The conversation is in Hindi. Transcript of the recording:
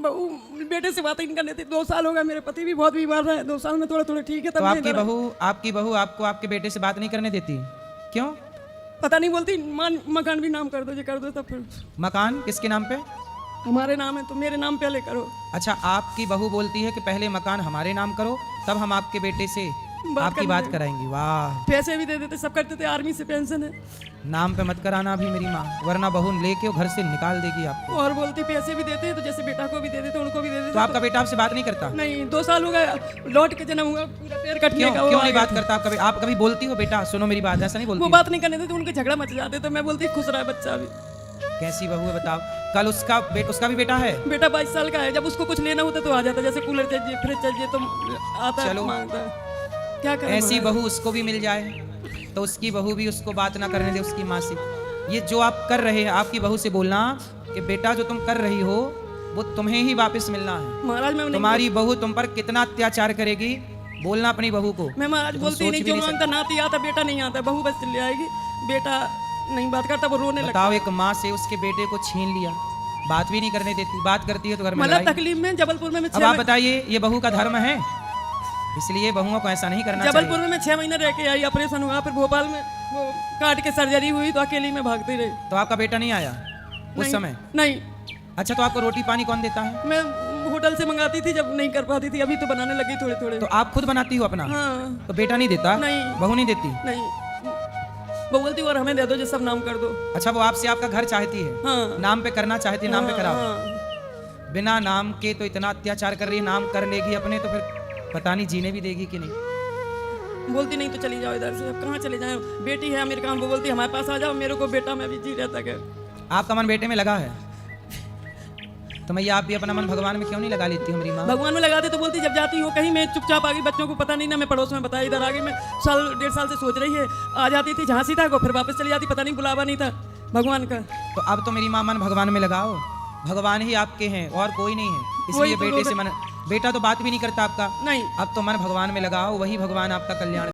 बहू बेटे से बात ही नहीं करने देती। 2 साल हो गए, मेरे पति भी बहुत बीमार रहे, 2 साल में थोड़ा ठीक है। तो आपकी बहू आपको आपके बेटे से बात नहीं करने देती, क्यों? पता नहीं, बोलती मकान भी नाम कर दो, ये कर दो। तब फिर मकान किसके नाम पे? हमारे नाम है, तो मेरे नाम पहले करो। अच्छा, आपकी बहू बोलती है कि पहले मकान हमारे नाम करो, तब हम आपके बेटे से आपकी बात कराएंगी। वाह, पैसे भी दे देते, सब करते थे, आर्मी से पेंशन है। नाम पे मत कराना अभी मेरी माँ, वरना बहू लेके घर से निकाल देगी आपको। और बोलती पैसे भी देते, तो जैसे बेटा को भी दे देते, उनको भी दे देते। तो आपका बेटा आपसे बात नहीं करता? नहीं, 2 साल हो गए, लौट के जन्म हुआ, पूरा पैर कटने का। क्यों नहीं बात करता? आप कभी बोलती हो बेटा सुनो मेरी बात? ऐसा नहीं बोलती? वो बात नहीं करने देते, उनके झगड़ा मच जाते, तो मैं बोलती खुश रहा बच्चा भी। कैसी बहू है बताओ? कल उसका भी बेटा है? बेटा 22 साल का है, जब उसको कुछ लेना होता तो आ जाता, जैसे कूलर चाहिए, फ्रिज चाहिए, तो आता है, मांगता है। क्या करें? ऐसी बहू उसको भी मिल जाए तो उसकी बहू भी उसको बात ना करने दे उसकी माँ से। ये जो आप कर रहे हैं, आपकी बहू से बोलना कि बेटा जो तुम कर रही हो वो तुम्हें ही वापस मिलना है। महाराज मैं तुम्हारी बहू तुम पर कितना अत्याचार करेगी, बोलना अपनी बहू को। मैं महाराज बोलती नहीं, जो मांगता नाती आता, बेटा नहीं आता, बहू बस ले आएगी। बेटा नहीं बात करता, वो रोने लगता। बताओ, एक माँ से उसके बेटे को छीन लिया, बात भी नहीं करने देती, बात करती है तो घर में मतलब तकलीफ में। जबलपुर में अब आप बताइए, ये बहू का धर्म है? इसलिए बहुओं को ऐसा नहीं करना चाहिए। जबलपुर में मैं 6 महीने रह के आई, ऑपरेशन हुआ, फिर भोपाल में वो काट के सर्जरी हुई, तो अकेली में भागती रही। तो आपका बेटा नहीं आया उस समय? नहीं। अच्छा, तो आपको रोटी पानी कौन देता है? मैं होटल से मंगाती थी, जब नहीं कर पाती थी, अभी तो बनाने लगी थोड़े थोड़े। तो आप खुद बनाती हो अपना? हाँ। तो बेटा नहीं देता? नहीं। बहू नहीं देती? नहीं, वो बोलती और हमें दे दो, जो सब नाम कर दो। अच्छा, वो आपसे आपका घर चाहती है? हाँ। नाम पे करना चाहती है, नाम पे कराओ। हाँ। बिना नाम के तो इतना अत्याचार कर रही है, नाम कर लेगी अपने तो फिर पता नहीं जीने भी देगी कि नहीं। बोलती नहीं तो चली जाओ इधर से। अब कहाँ चले जाए? बेटी है अमेरिका में, वो बोलती हमारे पास आ जाओ, मेरे को बेटा में भी जी रहता है। आपका मन बेटे में लगा है तो मैया आप भी अपना मन भगवान में क्यों नहीं लगा लेती हो मेरी माँ? भगवान में लगाते तो बोलती, जब जाती हो कहीं मैं चुपचाप आ गई, बच्चों को पता नहीं ना, मैं पड़ोस में बताया, इधर आ गई। मैं 1.5 साल से सोच रही है, आ जाती थी झांसी तक, फिर वापस चली जाती, पता नहीं बुलावा नहीं था भगवान का। तो अब तो मेरी माँ मन भगवान में लगाओ, भगवान ही आपके हैं और कोई नहीं है। इसलिए बेटे से मन, बेटा तो बात भी नहीं करता आपका। नहीं, अब तो मन भगवान में लगाओ, वही भगवान आपका कल्याण